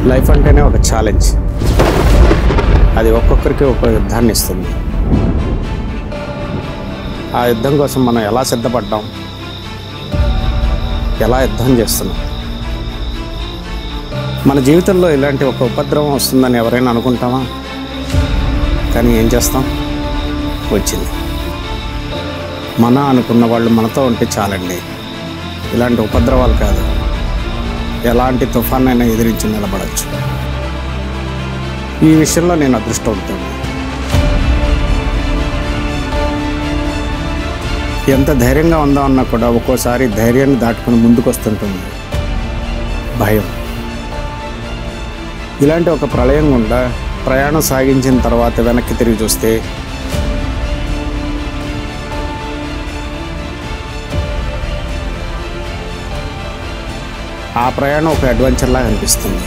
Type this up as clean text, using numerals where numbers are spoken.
Life అంటేనే ఒక challenge. అది ఒక్కొక్కరికి ఒక్కొక్క యుద్ధాన్ని ఇస్తుంది. ఆ యుద్ధం కోసం మనం ఎలా సిద్ధపడ్డాం, ఎలా యుద్ధం చేస్తున్నాం. మన జీవితంలో ఇలాంటి ఒక ఉపద్రవం వస్తుందని ఎవరైనా అనుకుంటామా? కానీ ఏం చేస్తాం, వచ్చింది. మన అనుకున్న వాళ్ళు మనతో ఉంటే చాలండి. ఇలాంటి ఉపద్రవాలు కాదు, ఎలాంటి తుఫాన్నైనా ఎదిరించి నిలబడవచ్చు. ఈ విషయంలో నేను అదృష్టవంతుడిని. ఎంత ధైర్యంగా ఉందామన్నా కూడా ఒక్కోసారి ధైర్యాన్ని దాటుకుని ముందుకు వస్తుంటుంది భయం. ఇలాంటి ఒక ప్రళయం గుండా ప్రయాణం సాగించిన తర్వాత వెనక్కి తిరిగి చూస్తే ఆ ప్రయాణం ఒక అడ్వెంచర్లా అనిపిస్తుంది.